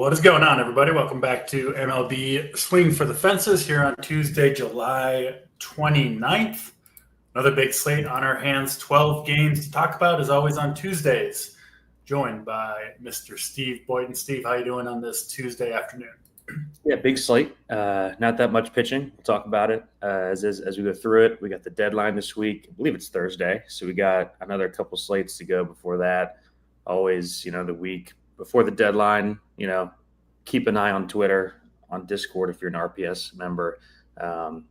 What is going on, everybody? Welcome back to MLB Swing for the Fences here on Tuesday, July 29th. Another big slate on our hands, 12 games to talk about, as always, on Tuesdays. Joined by Mr. Steve Boyden. Steve, how you doing on this Tuesday afternoon? Yeah, big slate. Not that much pitching. We'll talk about it as we go through it. We got the deadline this week. I believe it's Thursday, so we got another couple slates to go before that. Always, the week before the deadline, keep an eye on Twitter, on Discord if you're an RPS member. A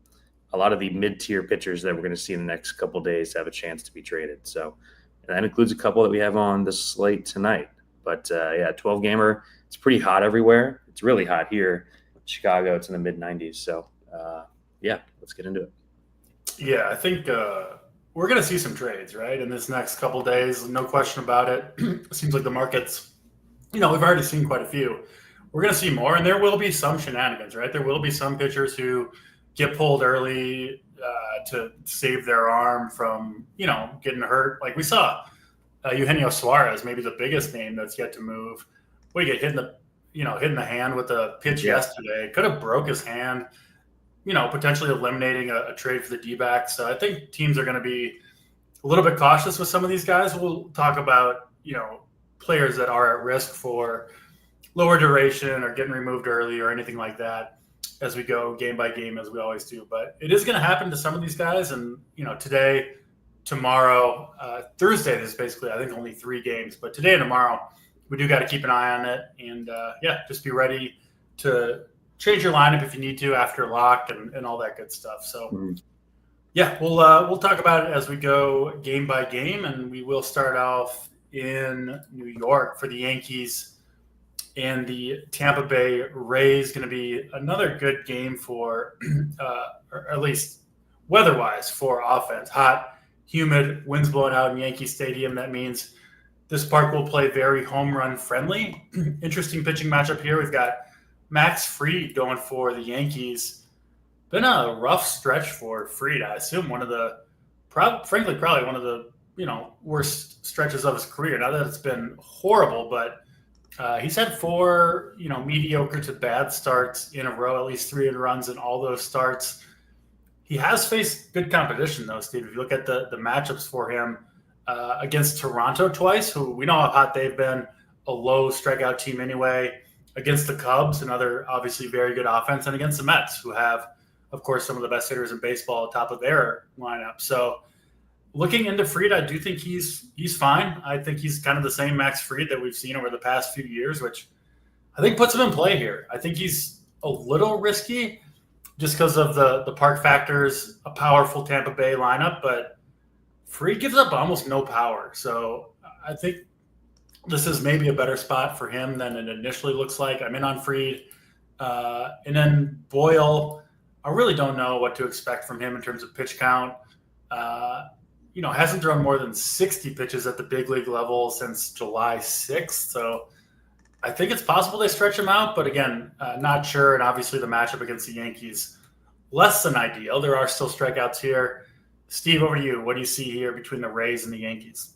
lot of the mid-tier pitchers that we're going to see in the next couple of days have a chance to be traded. So that includes a couple that we have on the slate tonight. But 12-gamer. It's pretty hot everywhere. It's really hot here. Chicago, it's in the mid-90s. So, let's get into it. Yeah, I think we're going to see some trades, right, in this next couple of days. No question about it. It seems like the markets, we've already seen quite a few. We're going to see more, and there will be some shenanigans, right? There will be some pitchers who get pulled early to save their arm from, getting hurt. Like we saw Eugenio Suarez, maybe the biggest name that's yet to move. We get hit in the hand with a pitch yesterday. Could have broke his hand, potentially eliminating a trade for the D-backs. So I think teams are going to be a little bit cautious with some of these guys. We'll talk about, players that are at risk for lower duration or getting removed early or anything like that as we go game by game, as we always do. But it is going to happen to some of these guys. And, today, tomorrow, Thursday, there's basically, I think, only 3 games. But today and tomorrow, we do got to keep an eye on it. And, just be ready to change your lineup if you need to after lock and all that good stuff. So, we'll talk about it as we go game by game. And we will start off in New York for the Yankees and the Tampa Bay Rays. Going to be another good game for, or at least weather-wise, for offense. Hot, humid, winds blowing out in Yankee Stadium. That means this park will play very home run friendly. Interesting pitching matchup here. We've got Max Fried going for the Yankees. Been a rough stretch for Fried. I assume one of the, probably one of the, worst stretches of his career. Not that it's been horrible, but he's had 4, mediocre to bad starts in a row, at least 3 runs in all those starts. He has faced good competition, though, Steve. If you look at the matchups for him against Toronto twice, who we know how hot they've been, a low strikeout team anyway, against the Cubs, another obviously very good offense, and against the Mets, who have, of course, some of the best hitters in baseball at the top of their lineup. So looking into Fried, I do think he's fine. I think he's kind of the same Max Fried that we've seen over the past few years, which I think puts him in play here. I think he's a little risky just because of the park factors, a powerful Tampa Bay lineup, but Fried gives up almost no power. So I think this is maybe a better spot for him than it initially looks like. I'm in on Fried. And then Boyle, I really don't know what to expect from him in terms of pitch count. Hasn't thrown more than 60 pitches at the big league level since July 6th. So I think it's possible they stretch him out, but again, not sure. And obviously the matchup against the Yankees, less than ideal. There are still strikeouts here. Steve, over to you. What do you see here between the Rays and the Yankees?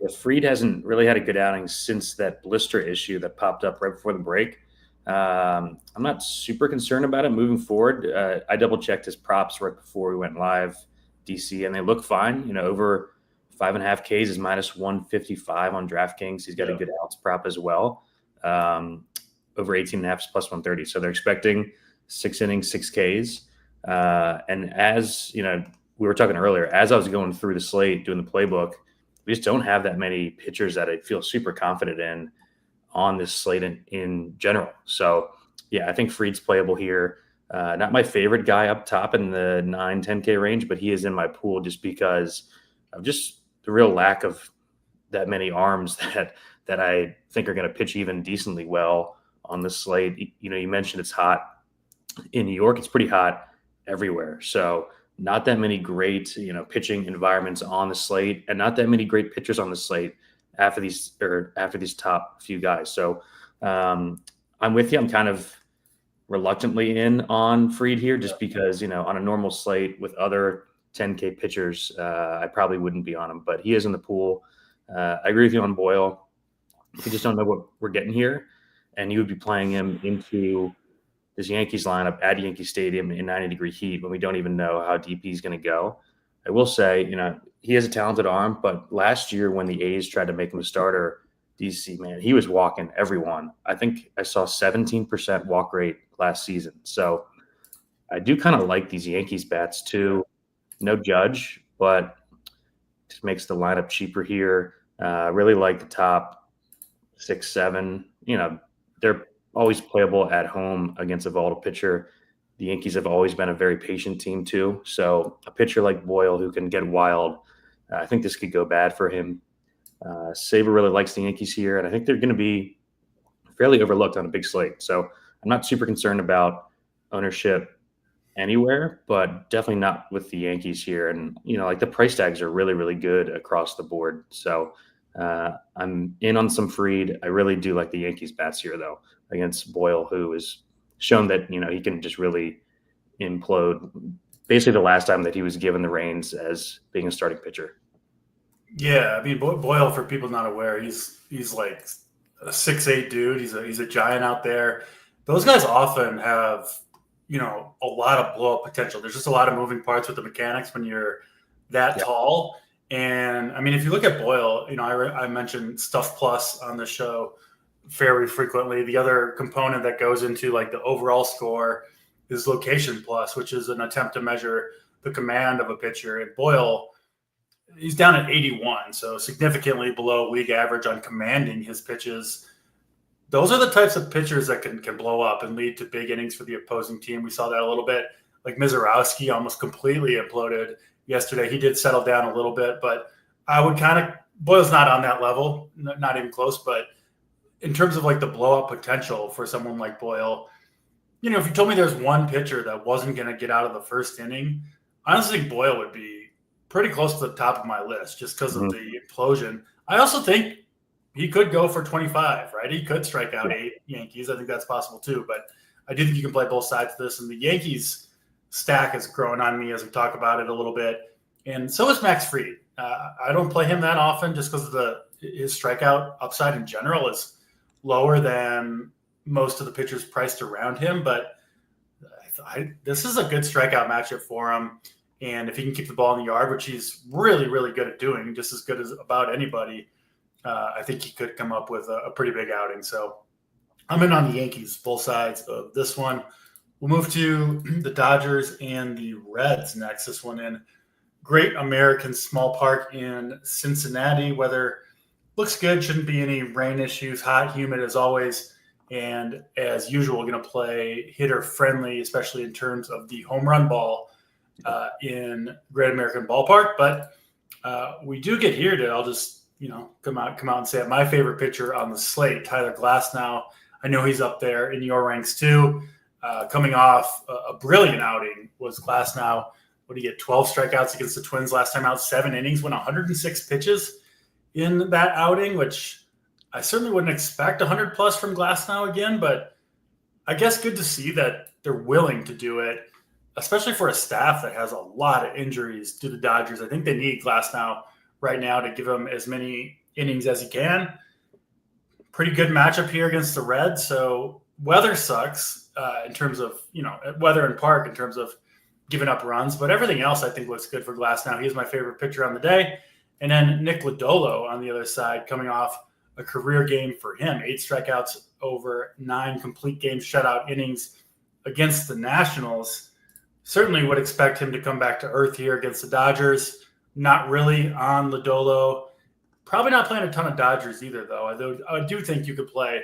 Yeah, Fried hasn't really had a good outing since that blister issue that popped up right before the break. I'm not super concerned about it moving forward. I double-checked his props right before we went live, DC, and they look fine. Over 5.5 Ks is minus 155 on DraftKings. He's got a good outs prop as well. Over 18.5 is plus 130. So they're expecting 6 innings, 6 Ks. And as we were talking earlier, as I was going through the slate, doing the playbook, we just don't have that many pitchers that I feel super confident in on this slate in general. So, I think Fried's playable here. Not my favorite guy up top in the 9-10K range, but he is in my pool just because of just the real lack of that many arms that I think are going to pitch even decently well on the slate. You mentioned it's hot in New York. It's pretty hot everywhere. So not that many great, pitching environments on the slate, and not that many great pitchers on the slate after these top few guys. So I'm with you. I'm kind of reluctantly in on Fried here just because, on a normal slate with other 10K pitchers, I probably wouldn't be on him, but he is in the pool. I agree with you on Boyle. We just don't know what we're getting here. and you would be playing him into this Yankees lineup at Yankee Stadium in 90-degree heat when we don't even know how deep he's going to go. I will say, he has a talented arm, but last year when the A's tried to make him a starter, DC, man, he was walking everyone. I think I saw 17% walk rate last season. So I do kind of like these Yankees bats too. No Judge, but just makes the lineup cheaper here. Really like the top 6, 7. They're always playable at home against a volatile pitcher. The Yankees have always been a very patient team too. So a pitcher like Boyle who can get wild, I think this could go bad for him. Saber really likes the Yankees here, and I think they're going to be fairly overlooked on a big slate. So I'm not super concerned about ownership anywhere, but definitely not with the Yankees here. And, the price tags are really, really good across the board. So I'm in on some Fried. I really do like the Yankees bats here, though, against Boyle, who has shown that, he can just really implode. Basically the last time that he was given the reins as being a starting pitcher. Yeah, I mean, Boyle, for people not aware, he's like a 6'8" dude. He's a giant out there. Those guys often have, a lot of blow-up potential. There's just a lot of moving parts with the mechanics when you're that tall. And, I mean, if you look at Boyle, I mentioned Stuff Plus on the show fairly frequently. The other component that goes into, like, the overall score is Location Plus, which is an attempt to measure the command of a pitcher. And Boyle, he's down at 81, so significantly below league average on commanding his pitches. Those are the types of pitchers that can blow up and lead to big innings for the opposing team. We saw that a little bit. Like Mizorowski almost completely imploded yesterday. He did settle down a little bit, but I would Boyle's not on that level, not even close. But in terms of like the blow up potential for someone like Boyle, if you told me there's one pitcher that wasn't going to get out of the first inning, I honestly think Boyle would be pretty close to the top of my list just because of the implosion. I also think he could go for 25, right? He could strike out 8 Yankees. I think that's possible too. But I do think you can play both sides of this. And the Yankees stack is growing on me as we talk about it a little bit. And so is Max Fried. I don't play him that often just because of his strikeout upside in general is lower than most of the pitchers priced around him. But this is a good strikeout matchup for him. And if he can keep the ball in the yard, which he's really, really good at doing, just as good as about anybody, I think he could come up with a pretty big outing. So I'm in on the Yankees, both sides of this one. We'll move to the Dodgers and the Reds next. This one in Great American Small Park in Cincinnati. Weather looks good. Shouldn't be any rain issues. Hot, humid as always. And as usual, we're going to play hitter friendly, especially in terms of the home run ball in Great American Ballpark. But we do get here to, I'll just, come out and say it. My favorite pitcher on the slate, Tyler Glasnow. I know he's up there in your ranks too. Coming off a brilliant outing was Glasnow. What did he get? 12 strikeouts against the Twins last time out, 7 innings, went 106 pitches in that outing, which I certainly wouldn't expect 100 plus from Glasnow again, but I guess good to see that they're willing to do it, especially for a staff that has a lot of injuries to the Dodgers. I think they need Glasnow right now to give him as many innings as he can. Pretty good matchup here against the Reds. So weather sucks in terms of, weather and park in terms of giving up runs, but everything else I think looks good for Glasnow. He's my favorite pitcher on the day. And then Nick Lodolo on the other side, coming off a career game for him, 8 strikeouts over 9 complete game shutout innings against the Nationals. Certainly would expect him to come back to earth here against the Dodgers. Not really on Lodolo. Probably not playing a ton of Dodgers either, though. I do think you could play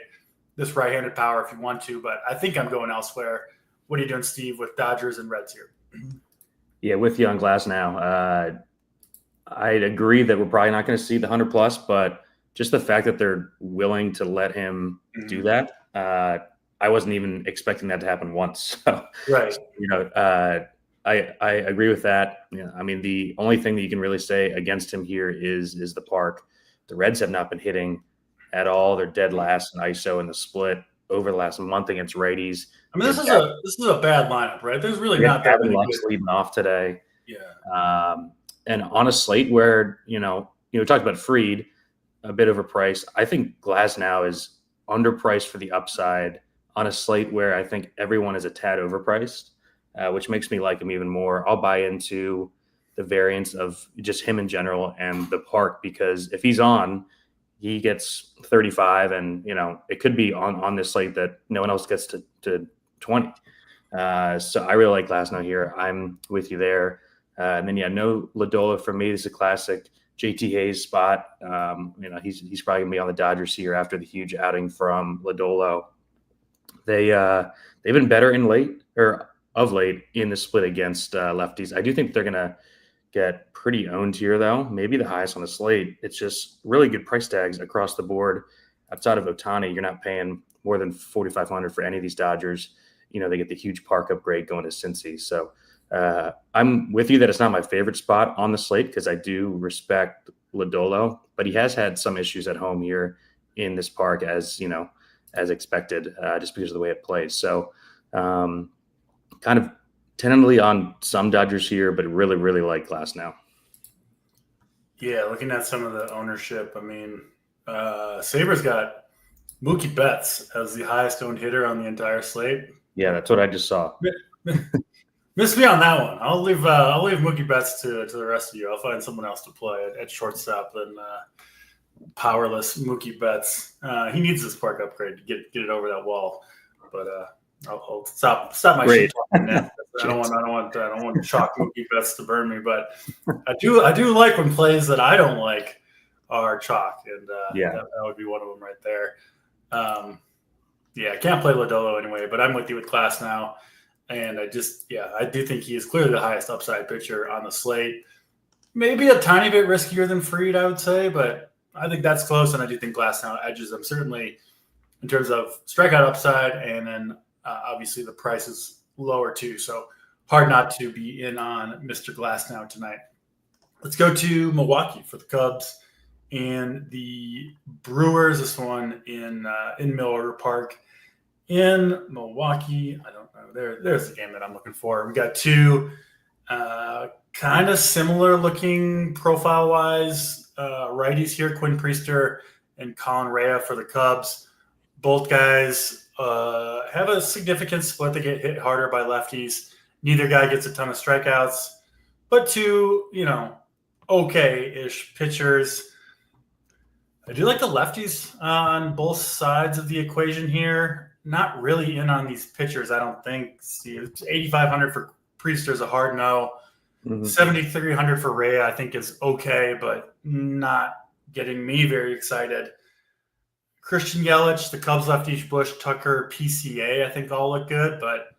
this right-handed power if you want to, but I think I'm going elsewhere. What are you doing, Steve, with Dodgers and Reds here? Yeah, with you on Glasnow. I'd agree that we're probably not going to see the 100 plus, but just the fact that they're willing to let him do that, I wasn't even expecting that to happen once. So, right. I agree with that. I mean, the only thing that you can really say against him here is the park. The Reds have not been hitting at all. They're dead last in ISO in the split over the last month against righties. I mean, this is a bad lineup, right? There's really not that many good leading off today. Yeah. And on a slate where we talked about Fried, a bit overpriced. I think Glasnow is underpriced for the upside on a slate where I think everyone is a tad overpriced, which makes me like him even more. I'll buy into the variance of just him in general and the park, because if he's on, he gets 35, and it could be on this slate that no one else gets to 20. So I really like Glasnow here. I'm with you there. And then no Lodolo for me. This is a classic JT Hayes spot. He's probably gonna be on the Dodgers here after the huge outing from Lodolo. They've been better of late in the split against lefties. I do think they're gonna get pretty owned here, though. Maybe the highest on the slate. It's just really good price tags across the board. Outside of Ohtani, you're not paying more than $4,500 for any of these Dodgers. They get the huge park upgrade going to Cincy. So I'm with you that it's not my favorite spot on the slate, because I do respect Lodolo, but he has had some issues at home here in this park, as expected, just because of the way it plays. So kind of tentatively on some Dodgers here, but really, really like Glasnow. Yeah, looking at some of the ownership, Sabres got Mookie Betts as the highest owned hitter on the entire slate. Yeah, that's what I just saw. Miss me on that one. I'll leave Mookie Betts to the rest of you. I'll find someone else to play at shortstop than powerless Mookie Betts. He needs this park upgrade to get it over that wall. But I'll stop my shit talking now. I don't want chalk Mookie Betts to burn me. But I do like when plays that I don't like are chalk, and that would be one of them right there. I can't play Lodolo anyway, but I'm with you with Glasnow. And I do think he is clearly the highest upside pitcher on the slate. Maybe a tiny bit riskier than Fried, I would say, but I think that's close, and I do think Glasnow edges them, certainly in terms of strikeout upside, and then obviously the price is lower too, so hard not to be in on Mr. Glasnow tonight. Let's go to Milwaukee for the Cubs and the Brewers. This one in Miller Park in Milwaukee. I don't know. There's the game that I'm looking for. We got two kind of similar looking profile-wise righties here, Quinn Priester and Colin Rea for the Cubs. Both guys have a significant split. They get hit harder by lefties. Neither guy gets a ton of strikeouts, but two, okay-ish pitchers. I do like the lefties on both sides of the equation here. Not really in on these pitchers, I don't think. Steve, $8,500 for Priester is a hard no. Mm-hmm. $7,300 for Rea, I think, is okay, but not getting me very excited. Christian Yelich, the Cubs lefty, Bush, Tucker, PCA, I think all look good, but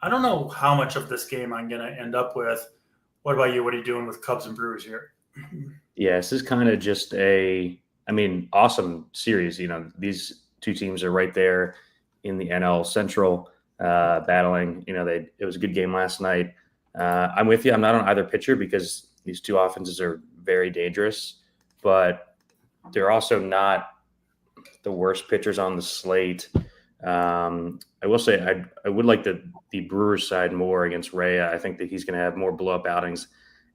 I don't know how much of this game I'm going to end up with. What about you? What are you doing with Cubs and Brewers here? Yeah, this is kind of just awesome series. These two teams are right there in the NL Central battling. It was a good game last night. I'm with you. I'm not on either pitcher because these two offenses are very dangerous, but they're also not the worst pitchers on the slate. I will say I would like the Brewers side more against Rea. I think that he's going to have more blow-up outings,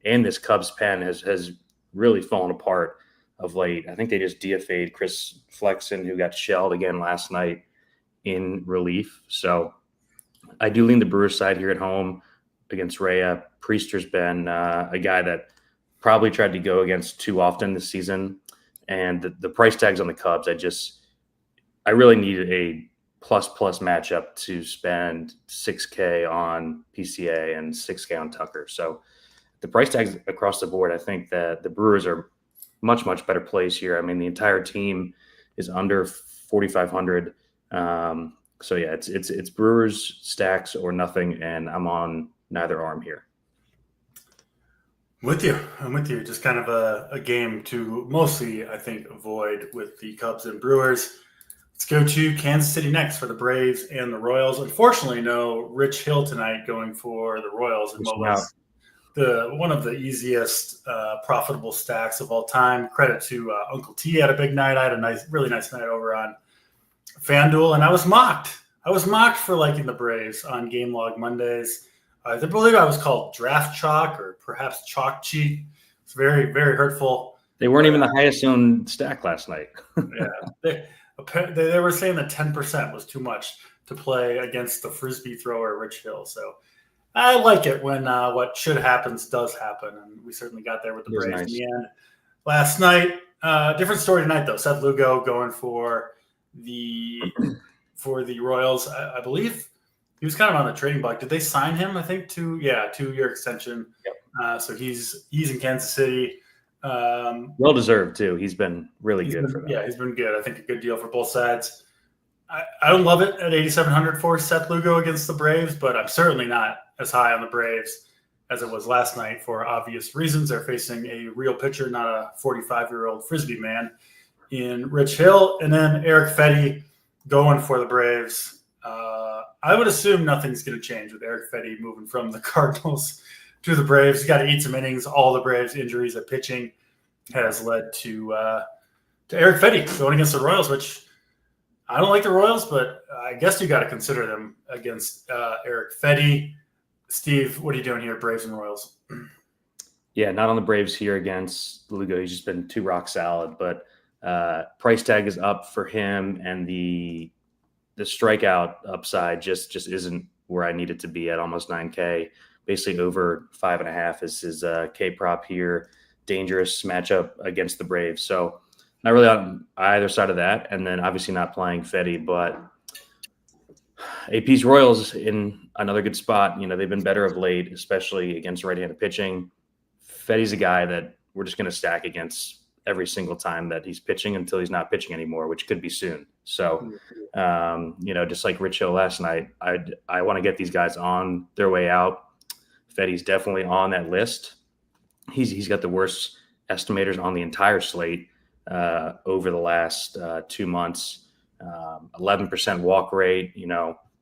and this Cubs pen has really fallen apart of late. I think they just DFA'd Chris Flexen, who got shelled again last night in relief. So I do lean the Brewers side here at home against Rea. Priester's been a guy that probably tried to go against too often this season. And the price tags on the Cubs, I really needed a plus matchup to spend $6K on PCA and $6K on Tucker. So the price tags across the board, I think that the Brewers are much, much better plays here. The entire team is under 4,500. So yeah, it's Brewers, stacks or nothing, and I'm on neither arm here. I'm with you. Just kind of a game to mostly, I think, avoid with the Cubs and Brewers. Let's go to Kansas City next for the Braves and the Royals. Unfortunately, no Rich Hill tonight going for the Royals. And what was one of the easiest profitable stacks of all time. Credit to Uncle T had a big night. I had a really nice night over on FanDuel, and I was mocked. For liking the Braves on Game Log Mondays. I believe I was called Draft Chalk or perhaps Chalk Cheat. It's very, very hurtful. They weren't even the highest owned stack last night. Yeah, They were saying that 10% was too much to play against the frisbee thrower Rich Hill. So I like it when what should happen does happen, and we certainly got there with the Braves nice. in the end last night. Different story tonight though. Seth Lugo going for the Royals. I believe he was kind of on the trading block. Did they sign him? I think 2-year extension. Yep. So he's in Kansas City. Well deserved too. He's been really good for them. Yeah, he's been good. I think a good deal for both sides. I don't love it at 8,700 for Seth Lugo against the Braves, but I'm certainly not as high on the Braves as it was last night for obvious reasons. They're facing a real pitcher, not a 45-year-old frisbee man in Rich Hill. And then Eric Fetty going for the Braves. I would assume nothing's going to change with Eric Fetty moving from the Cardinals to the Braves. He's got to eat some innings. All the Braves' injuries at pitching has led to Eric Fetty going against the Royals, which I don't like the Royals, but I guess you got to consider them against Eric Fetty. Steve, what are you doing here, Braves and Royals? Yeah, not on the Braves here against Lugo. He's just been too rock solid, but price tag is up for him, and the strikeout upside just isn't where I need it to be at almost 9K. Basically over 5.5 is his K prop here. Dangerous matchup against the Braves. So not really on either side of that. And then obviously not playing Fetty, but AP's Royals in another good spot. You know, they've been better of late, especially against right-handed pitching. Fetty's a guy that we're just going to stack against every single time that he's pitching until he's not pitching anymore, which could be soon. So, just like Rich Hill last night, I want to get these guys on their way out. Fetty's definitely on that list. He's got the worst estimators on the entire slate over the last 2 months. 11% walk rate,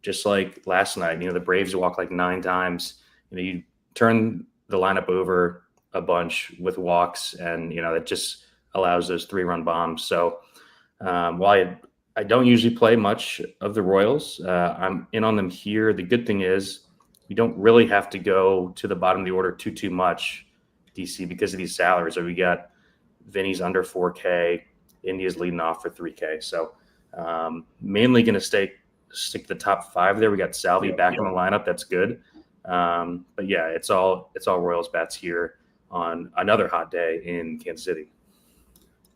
just like last night. The Braves walked like 9 times. You turn the lineup over a bunch with walks, and that just allows those 3-run bombs. So while I don't usually play much of the Royals, I'm in on them here. The good thing is you don't really have to go to the bottom of the order too much, DC, because of these salaries. So we got Vinny's under 4K, India's leading off for 3K. So mainly going to stick to the top 5 there. We got Salvi back in the lineup. That's good. But yeah, it's all Royals bats here on another hot day in Kansas City.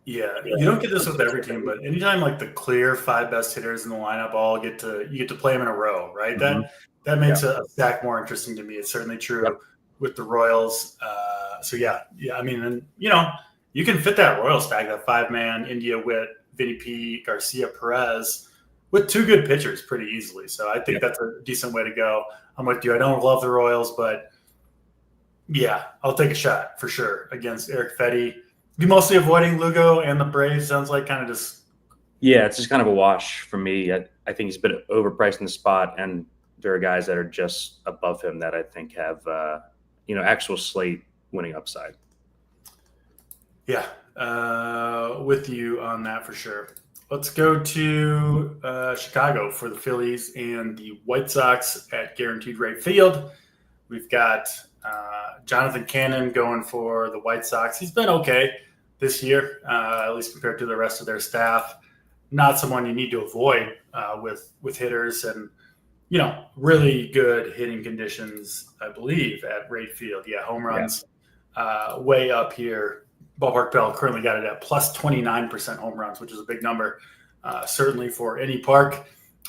Yeah, you don't get this with every team, but anytime like the clear 5 best hitters in the lineup all you get to play them in a row, right? Mm-hmm. That makes a stack more interesting to me. It's certainly true with the Royals. I mean, and you can fit that Royals stack, that 5-man India Witt, Vinny P, Garcia, Perez, with 2 good pitchers pretty easily. So I think that's a decent way to go. I'm with you. I don't love the Royals, but yeah, I'll take a shot for sure against Eric Fetty. You mostly avoiding Lugo and the Braves, sounds like, kind of just. Yeah, it's just kind of a wash for me. I think he's a bit overpriced in the spot, and there are guys that are just above him that I think have actual slate winning upside. Yeah, with you on that for sure. Let's go to Chicago for the Phillies and the White Sox at Guaranteed Rate Field. We've got Jonathan Cannon going for the White Sox. He's been okay this year, at least compared to the rest of their staff. Not someone you need to avoid with hitters, and really good hitting conditions, I believe, at Rate Field. Yeah, home runs way up here. Ballpark Bell currently got it at plus 29% home runs, which is a big number, certainly for any park.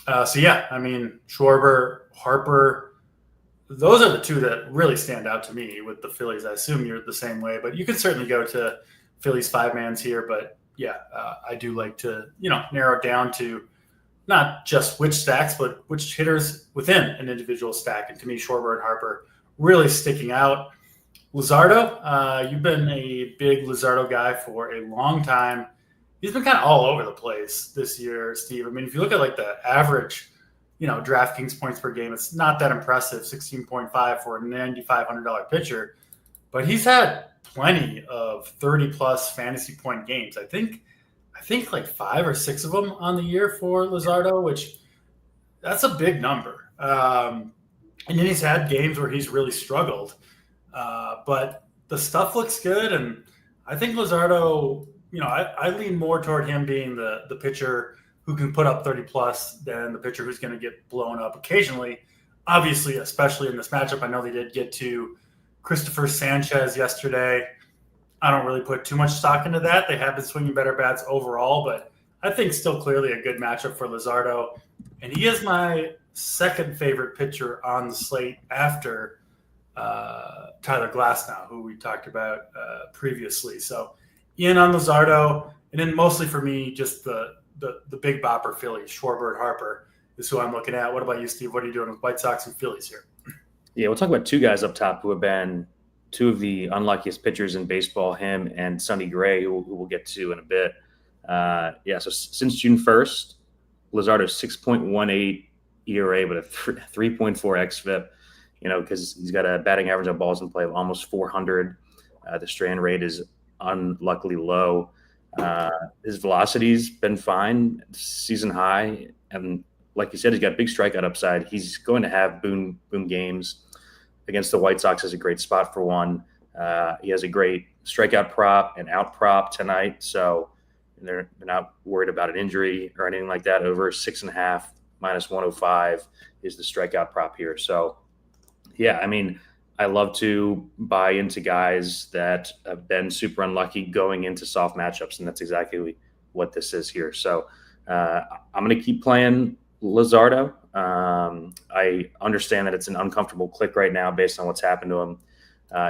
I mean, Schwarber, Harper, those are the 2 that really stand out to me with the Phillies. I assume you're the same way, but you could certainly go to Phillies 5-mans here. But I do like to, narrow it down to not just which stacks, but which hitters within an individual stack. And to me, Schwarber and Harper really sticking out. Luzardo, you've been a big Luzardo guy for a long time. He's been kind of all over the place this year, Steve. I mean, if you look at like the average, DraftKings points per game, it's not that impressive, 16.5 for a $9,500 pitcher. But he's had plenty of 30-plus fantasy point games. I think like 5 or 6 of them on the year for Luzardo, which that's a big number. And then he's had games where he's really struggled. But the stuff looks good, and I think Luzardo, I lean more toward him being the pitcher who can put up 30 plus than the pitcher who's going to get blown up occasionally. Obviously, especially in this matchup, I know they did get to Christopher Sanchez yesterday. I don't really put too much stock into that. They have been swinging better bats overall, but I think still clearly a good matchup for Luzardo. And he is my second favorite pitcher on the slate after Tyler Glasnow, who we talked about previously. So in on Luzardo, and then mostly for me, just the big bopper Phillies, Schwarber, Harper is who I'm looking at. What about you, Steve? What are you doing with White Sox and Phillies here? Yeah, we'll talk about two guys up top who have been two of the unluckiest pitchers in baseball, him and Sonny Gray, who we'll get to in a bit. So since June 1st, Luzardo's 6.18 ERA, but a 3.4 xFIP, because he's got a batting average on balls in play of almost 400. The strand rate is unluckily low. His velocity's been fine, season high. And like you said, he's got big strikeout upside. He's going to have boom games. Against the White Sox is a great spot for one. He has a great strikeout prop and out prop tonight. So they're not worried about an injury or anything like that. Over 6.5 minus 105 is the strikeout prop here. So, yeah, I mean, I love to buy into guys that have been super unlucky going into soft matchups, and that's exactly what this is here. So I'm going to keep playing Luzardo. I understand that it's an uncomfortable click right now based on what's happened to him.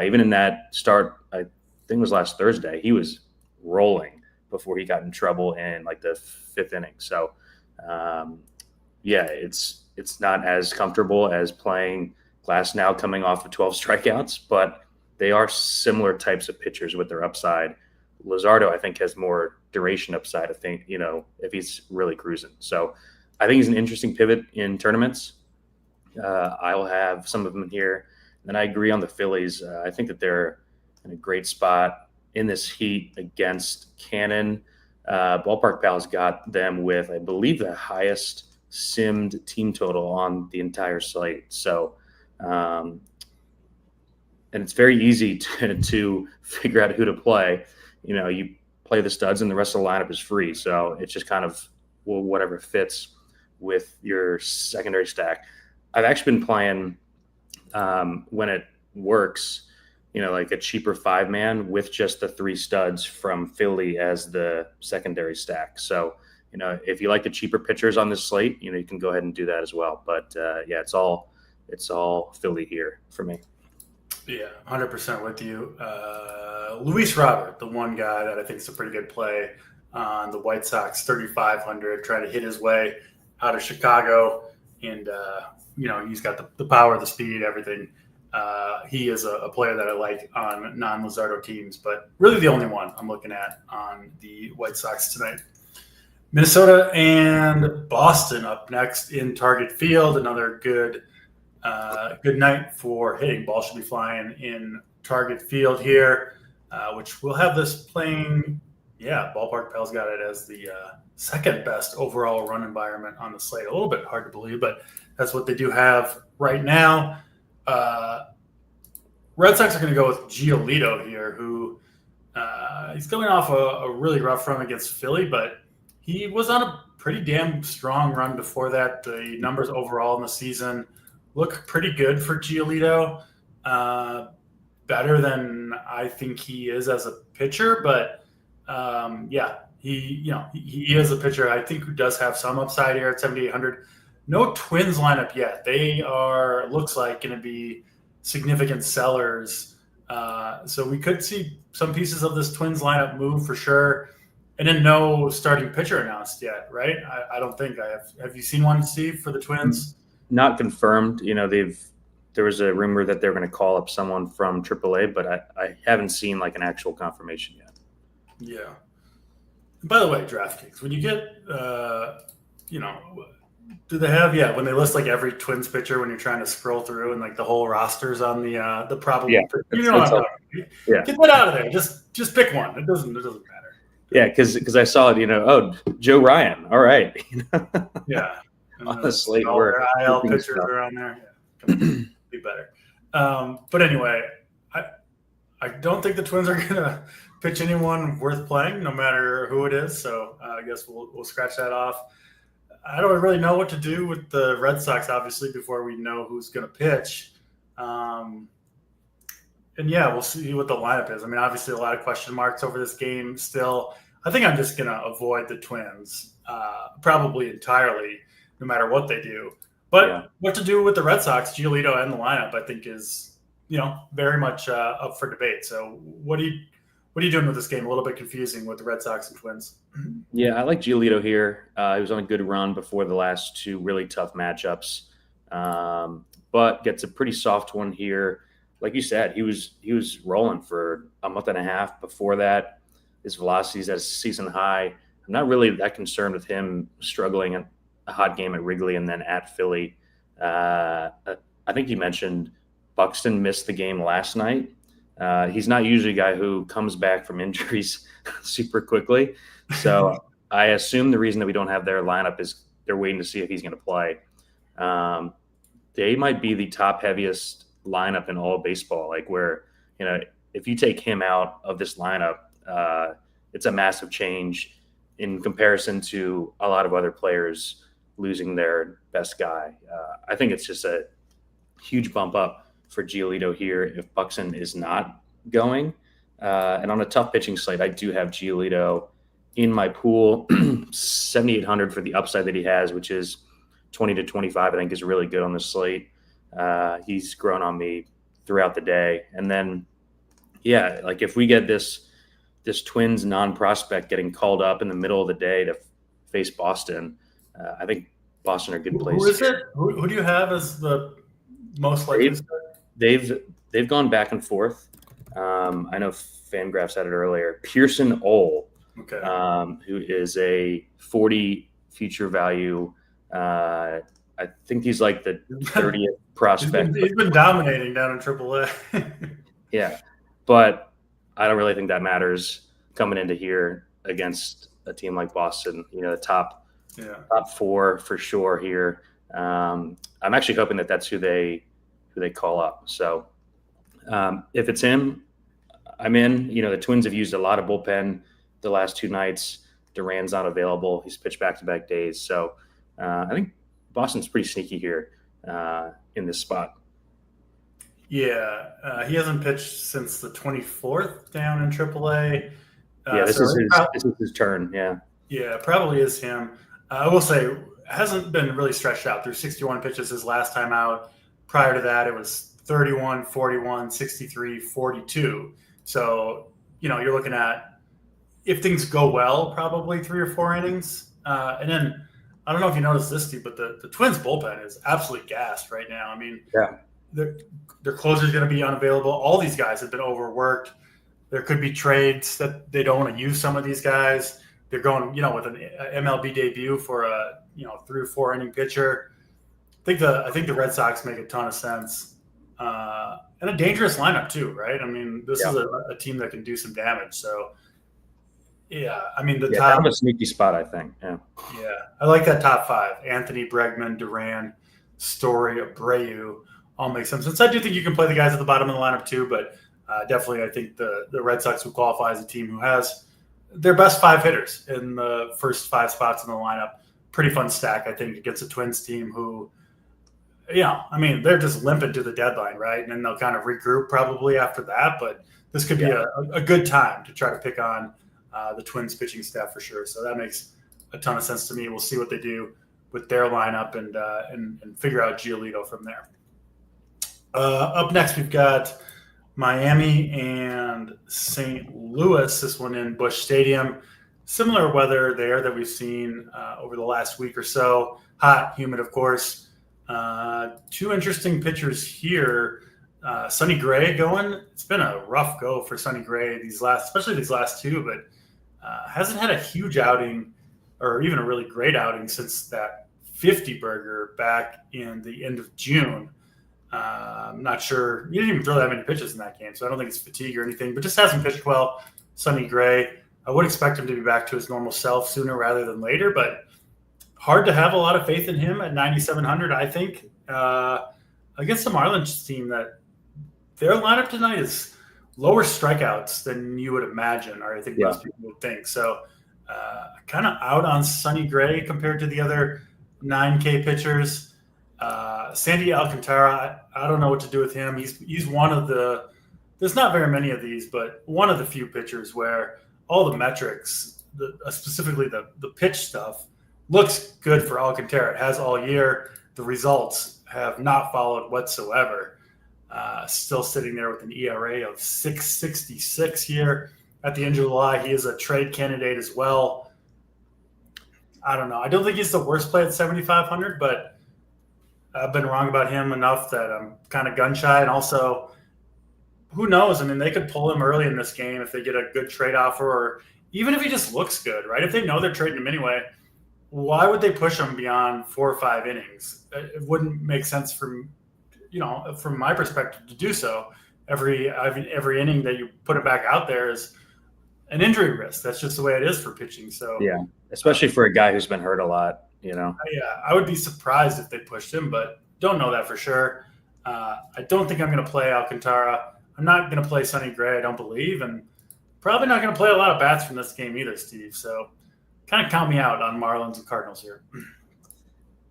Even in that start, I think it was last Thursday, he was rolling before he got in trouble in like the 5th inning. So, it's not as comfortable as playing Glasnow coming off of 12 strikeouts, but they are similar types of pitchers with their upside. Luzardo, I think, has more duration upside, I think, if he's really cruising. So I think he's an interesting pivot in tournaments. I'll have some of them here. And I agree on the Phillies. I think that they're in a great spot in this heat against Cannon. Ballpark Pals got them with, I believe, the highest simmed team total on the entire slate. So, and it's very easy to figure out who to play. You play the studs and the rest of the lineup is free. So it's just kind of whatever fits with your secondary stack. I've actually been playing when it works, like a cheaper 5-man with just the 3 studs from Philly as the secondary stack. So, if you like the cheaper pitchers on this slate, you can go ahead and do that as well. But it's all Philly here for me. Yeah, 100% with you. Luis Robert, the one guy that I think is a pretty good play on the White Sox, 3,500, trying to hit his way out of Chicago. And, he's got the power, the speed, everything. He is a player that I like on non-Luzardo teams, but really the only one I'm looking at on the White Sox tonight. Minnesota and Boston up next in Target Field. Another good night for hitting. Ball should be flying in Target Field here, which we'll have this playing. Yeah, Ballpark Pals got it as the second best overall run environment on the slate. A little bit hard to believe, but that's what they do have right now. Red Sox are going to go with Giolito here, who he's coming off a really rough run against Philly, but he was on a pretty damn strong run before that. The numbers overall in the season look pretty good for Giolito, better than I think he is as a pitcher. But he is a pitcher I think who does have some upside here at 7,800. No Twins lineup yet. They are, looks like, going to be significant sellers. So we could see some pieces of this Twins lineup move for sure. And then no starting pitcher announced yet, right? I don't think I have. Have you seen one, Steve, for the Twins? Not confirmed. There was a rumor that they're going to call up someone from AAA, but I haven't seen like an actual confirmation yet. Yeah. By the way, DraftKings, when you get, do they have, when they list like every Twins pitcher when you're trying to scroll through and like the whole roster's on the probable. Yeah. Get that out of there. Just pick one. It doesn't matter. Yeah, because I saw it, Joe Ryan. All right. Yeah. On the slate all where their IL pitchers are on there. Yeah. Be better. But anyway, I don't think the Twins are going to pitch anyone worth playing, no matter who it is. So I guess we'll scratch that off. I don't really know what to do with the Red Sox, obviously, before we know who's going to pitch. And yeah, we'll see what the lineup is. I mean, obviously, a lot of question marks over this game still. I think I'm just going to avoid the Twins probably entirely, no matter what they do. But what to do with the Red Sox, Giolito, and the lineup, I think is very much up for debate. So what are you doing with this game? A little bit confusing with the Red Sox and Twins. Yeah, I like Giolito here. He was on a good run before the last two really tough matchups, but gets a pretty soft one here. Like you said, he was rolling for a month and a half before that. His velocity is at a season high. I'm not really that concerned with him struggling in a hot game at Wrigley and then at Philly. I think you mentioned Buxton missed the game last night. He's not usually a guy who comes back from injuries super quickly. So I assume the reason that we don't have their lineup is they're waiting to see if he's going to play. They might be the top heaviest lineup in all of baseball, like where, if you take him out of this lineup, it's a massive change in comparison to a lot of other players losing their best guy. I think it's just a huge bump up for Giolito here if Buxton is not going. And on a tough pitching slate, I do have Giolito in my pool. 7,800 for the upside that he has, which is 20 to 25, I think is really good on the slate. He's grown on me throughout the day. And then, like if we get this Twins non-prospect getting called up in the middle of the day to face Boston, I think Boston are a good place. Who is it? Who do you have as the most likely? They've gone back and forth. I know Fangraphs had it earlier. Pearson Ole, who is a 40 future value. I think he's like the 30th prospect. He's been dominating down in AAA. Yeah, but I don't really think that matters coming into here against a team like Boston. The top four for sure here. I'm actually hoping that that's who they call up. So if it's him, I'm in. The Twins have used a lot of bullpen the last two nights. Duran's not available. He's pitched back-to-back days. So I think Boston's pretty sneaky here in this spot. Yeah, he hasn't pitched since the 24th down in AAA. This is his turn. Yeah, probably is him. I will say, hasn't been really stretched out through 61 pitches his last time out. Prior to that, it was 31, 41, 63, 42. So, you're looking at, if things go well, probably 3 or 4 innings. And then, I don't know if you noticed this, Steve, but the Twins bullpen is absolutely gassed right now. I mean, their closer is going to be unavailable. All these guys have been overworked. There could be trades that they don't want to use some of these guys. They're going, with an MLB debut for a 3 or 4 inning pitcher. I think the Red Sox make a ton of sense, and a dangerous lineup too, right? I mean, this is a team that can do some damage. So, I mean, the top, kind of a sneaky spot, I think. Yeah, I like that top 5: Anthony, Bregman, Duran, Story, Abreu. All make some sense. I do think you can play the guys at the bottom of the lineup too, but definitely I think the Red Sox will qualify as a team who has their best 5 hitters in the first 5 spots in the lineup. Pretty fun stack, I think, against a Twins team who, I mean, they're just limping to the deadline, right? And then they'll kind of regroup probably after that. But this could be a good time to try to pick on the Twins pitching staff for sure. So that makes a ton of sense to me. We'll see what they do with their lineup and figure out Giolito from there. Up next, we've got Miami and St. Louis. This one in Busch Stadium. Similar weather there that we've seen over the last week or so. Hot, humid, of course. 2 interesting pitchers here. Sonny Gray going. It's been a rough go for Sonny Gray especially these last 2, but hasn't had a huge outing or even a really great outing since that 50 burger back in the end of June. I'm not sure. He didn't even throw that many pitches in that game, so I don't think it's fatigue or anything, but just hasn't pitched well. Sonny Gray, I would expect him to be back to his normal self sooner rather than later, but hard to have a lot of faith in him at 9,700, I think, against the Marlins team that their lineup tonight is lower strikeouts than you would imagine, or I think most people would think. So Kind of out on Sonny Gray compared to the other 9K pitchers. Sandy Alcantara, I don't know what to do with him. He's one of the – there's not very many of these, but one of the few pitchers where all the metrics, specifically the pitch stuff, looks good for Alcantara. It has all year. The results have not followed whatsoever. Still sitting there with an ERA of 6.66 here. At the end of July, he is a trade candidate as well. I don't know. I don't think he's the worst play at 7,500, but I've been wrong about him enough that I'm kind of gun shy. And also, who knows? I mean, they could pull him early in this game if they get a good trade offer, or even if he just looks good, right? If they know they're trading him anyway, why would they push him beyond 4 or 5 innings? It wouldn't make sense from my perspective to do so. Every inning that you put it back out there is an injury risk. That's just the way it is for pitching. So yeah, especially for a guy who's been hurt a lot, Yeah, I would be surprised if they pushed him, but don't know that for sure. I don't think I'm going to play Alcantara. I'm not going to play Sonny Gray, I don't believe, and probably not going to play a lot of bats from this game either, Steve. So kind of count me out on Marlins and Cardinals here.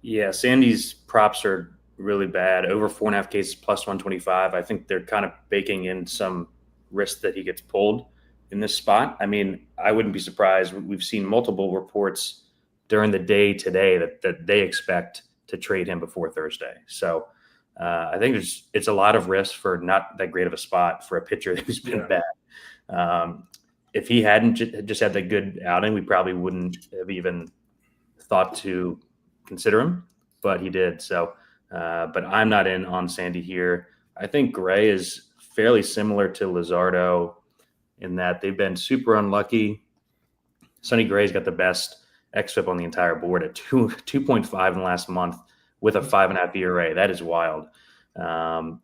Yeah, Sandy's props are really bad. Over 4.5 cases plus 125. I think they're kind of baking in some risk that he gets pulled in this spot. I mean, I wouldn't be surprised. We've seen multiple reports during the day today that they expect to trade him before Thursday. So I think it's a lot of risk for not that great of a spot for a pitcher who's been bad. If he hadn't just had that good outing, we probably wouldn't have even thought to consider him, but he did. So, but I'm not in on Sandy here. I think Gray is fairly similar to Luzardo in that they've been super unlucky. Sonny Gray's got the best xFIP on the entire board at 2.5 in the last month with a 5.5 ERA. That is wild.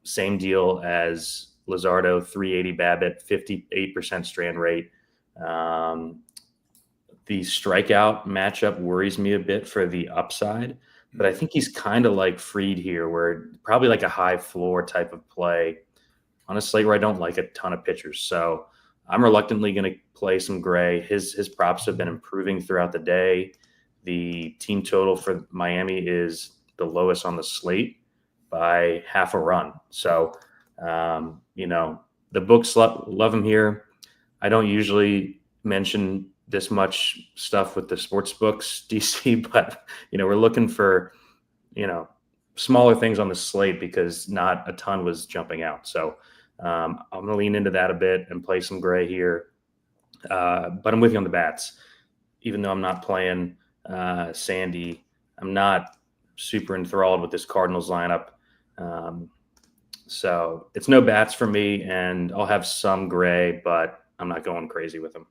Same deal as Luzardo, 380 BABIP, 58% strand rate. The strikeout matchup worries me a bit for the upside, but I think he's kind of like Fried here, where probably like a high floor type of play on a slate where I don't like a ton of pitchers. So I'm reluctantly going to play some Gray. His props have been improving throughout the day. The team total for Miami is the lowest on the slate by half a run. So, the books love him here. I don't usually mention this much stuff with the sports books, DC, but, we're looking for, smaller things on the slate because not a ton was jumping out. So I'm going to lean into that a bit and play some Gray here. But I'm with you on the bats. Even though I'm not playing Sandy, I'm not super enthralled with this Cardinals lineup. So it's no bats for me, and I'll have some Gray, but I'm not going crazy with them.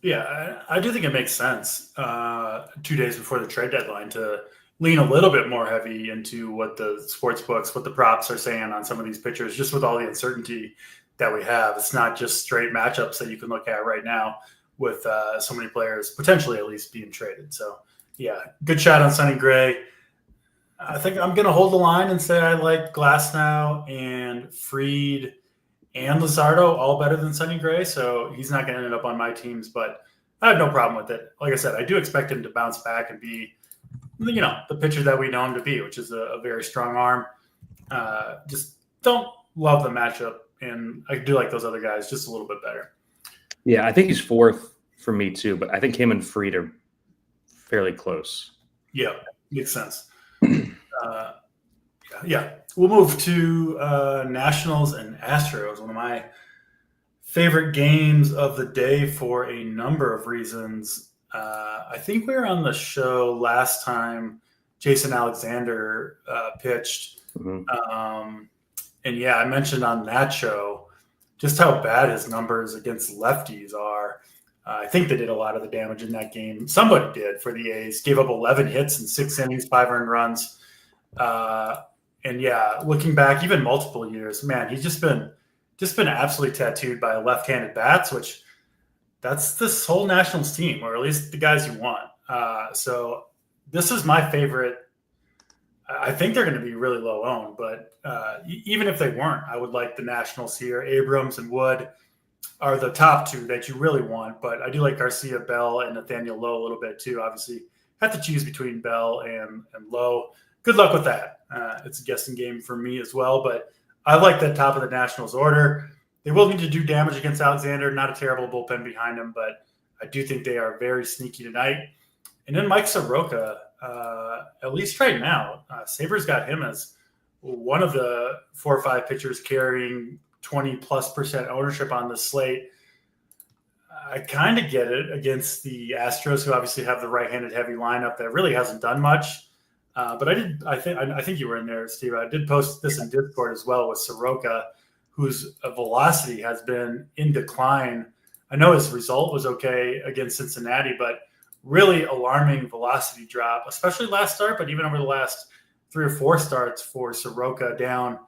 Yeah, I do think it makes sense 2 days before the trade deadline to lean a little bit more heavy into what the sports books, what the props are saying on some of these pitchers, just with all the uncertainty that we have. It's not just straight matchups that you can look at right now with so many players potentially at least being traded. So, yeah, good shot on Sonny Gray. I think I'm going to hold the line and say I like Glasnow and Fried and Luzardo all better than Sonny Gray. So he's not going to end up on my teams, but I have no problem with it. Like I said, I do expect him to bounce back and be, the pitcher that we know him to be, which is a very strong arm. Just don't love the matchup. And I do like those other guys just a little bit better. Yeah, I think he's fourth for me too, but I think him and Fried are fairly close. Yeah, makes sense. We'll move to Nationals and Astros, one of my favorite games of the day for a number of reasons. I think we were on the show last time Jason Alexander pitched. Mm-hmm. I mentioned on that show just how bad his numbers against lefties are. I think they did a lot of the damage in that game. Somebody did for the A's. Gave up 11 hits in 6 innings, 5 earned runs. Looking back, even multiple years, man, he's just been absolutely tattooed by left-handed bats, which that's this whole Nationals team, or at least the guys you want. So this is my favorite. I think they're going to be really low owned, but even if they weren't, I would like the Nationals here. Abrams and Wood, are the top two that you really want. But I do like Garcia, Bell, and Nathaniel Lowe a little bit too. Obviously, have to choose between Bell and Lowe. Good luck with that. It's a guessing game for me as well. But I like the top of the Nationals order. They will need to do damage against Alexander. Not a terrible bullpen behind him, but I do think they are very sneaky tonight. And then Mike Soroka, at least right now, Sabres got him as one of the 4 or 5 pitchers carrying 20+% ownership on the slate. I kind of get it against the Astros, who obviously have the right-handed heavy lineup that really hasn't done much. But I think you were in there, Steve. I did post this in Discord as well with Soroka, whose velocity has been in decline. I know his result was okay against Cincinnati, but really alarming velocity drop, especially last start, but even over the last 3 or 4 starts for Soroka, down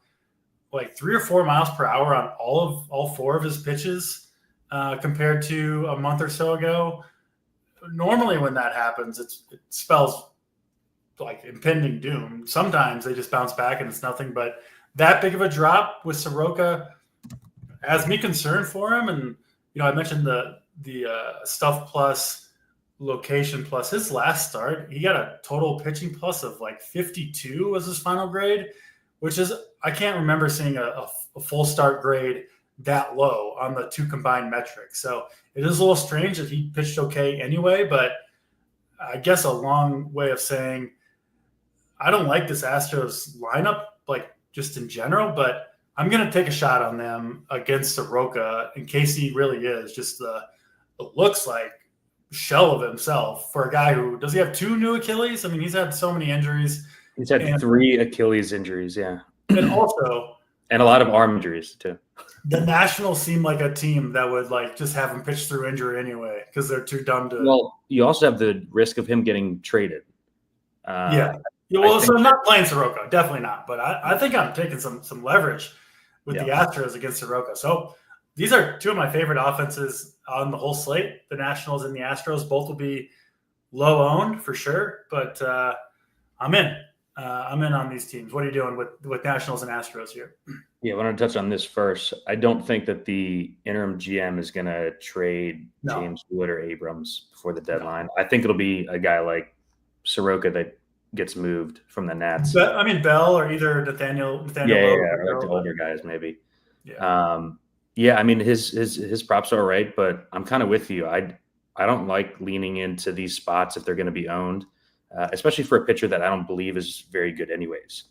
like 3 or 4 miles per hour on all 4 of his pitches compared to a month or so ago. Normally when that happens, it spells like impending doom. Sometimes they just bounce back and it's nothing, but that big of a drop with Soroka has me concerned for him. And, I mentioned the stuff plus location plus. His last start, he got a total pitching plus of like 52 was his final grade, which is, I can't remember seeing a full start grade that low on the 2 combined metrics. So it is a little strange that he pitched okay anyway, but I guess a long way of saying I don't like this Astros lineup, like just in general, but I'm going to take a shot on them against Soroka in case he really is just it looks like shell of himself for a guy who does he have 2 new Achilles? I mean, he's had so many injuries. He's had 3 Achilles injuries, yeah. And also and a lot of arm injuries too. The Nationals seem like a team that would like just have him pitch through injury anyway because they're too dumb to. Well, you also have the risk of him getting traded. Yeah. Well, so I'm not playing Soroka, definitely not. But I think I'm taking some leverage with the Astros against Soroka. So these are 2 of my favorite offenses on the whole slate. The Nationals and the Astros both will be low owned for sure. But I'm in. I'm in on these teams. What are you doing with Nationals and Astros here? Yeah, I want to touch on this first. I don't think that the interim GM is going to trade James Wood or Abrams before the deadline. I think it'll be a guy like Soroka that gets moved from the Nats. But, I mean, Bell or either Nathaniel or like the older guys maybe. Yeah. I mean, his props are all right, but I'm kind of with you. I don't like leaning into these spots if they're going to be owned. Especially for a pitcher that I don't believe is very good anyways.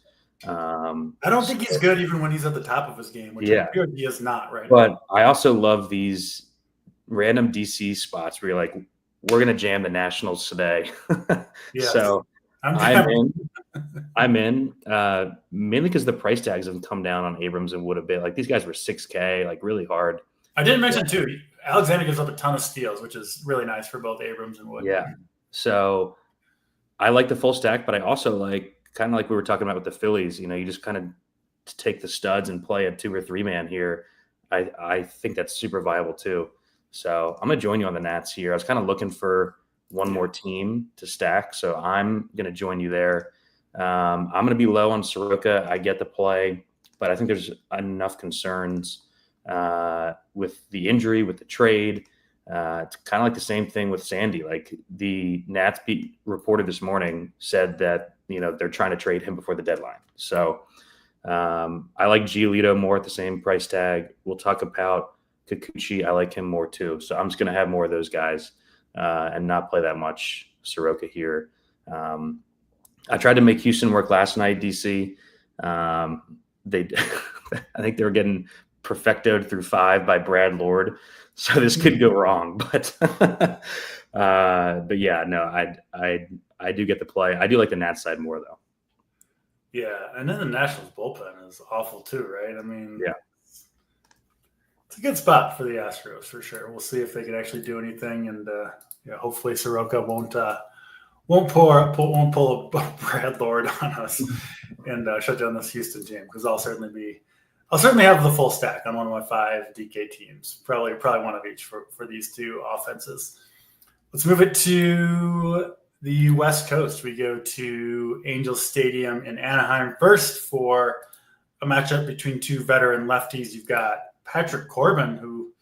I don't think he's good even when he's at the top of his game, which he is not right But now. I also love these random DC spots where you're like, we're going to jam the Nationals today. Yes. So I'm in mainly because the price tags have come down on Abrams and Wood a bit. Like these guys were $6K, like really hard. I didn't mention too, Alexander gives up a ton of steals, which is really nice for both Abrams and Wood. Yeah. So I like the full stack, but I also like kind of like we were talking about with the Phillies, you just kind of take the studs and play a 2 or 3 man here. I think that's super viable too. So I'm going to join you on the Nats here. I was kind of looking for one more team to stack. So I'm going to join you there. I'm going to be low on Soroka. I get the play, but I think there's enough concerns with the injury, with the trade. It's kind of like the same thing with Sandy. Like the Nats reported this morning said that, they're trying to trade him before the deadline. So I like Giolito more at the same price tag. We'll talk about Kikuchi. I like him more too. So I'm just going to have more of those guys and not play that much Soroka here. I tried to make Houston work last night, DC. I think they were getting perfectoed through 5 by Brad Lord. So this could go wrong, but yeah, no, I do get the play. I do like the Nats side more though. Yeah, and then the Nationals bullpen is awful too, right? I mean, it's a good spot for the Astros for sure. We'll see if they can actually do anything, and hopefully Soroka won't pull a Brad Lord on us and shut down this Houston team because I'll certainly have the full stack on one of my 5 DK teams. Probably one of each for these 2 offenses. Let's move it to the West Coast. We go to Angels Stadium in Anaheim first for a matchup between 2 veteran lefties. You've got Patrick Corbin, who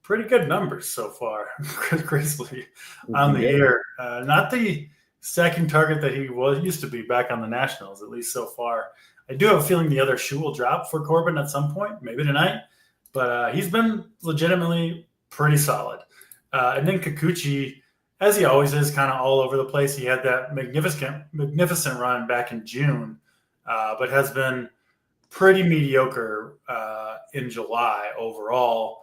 pretty good numbers so far, crazily, on the year. Not the second target that he used to be back on the Nationals, at least so far. I do have a feeling the other shoe will drop for Corbin at some point, maybe tonight, but he's been legitimately pretty solid. And then Kikuchi, as he always is, kind of all over the place. He had that magnificent run back in June, but has been pretty mediocre in July overall.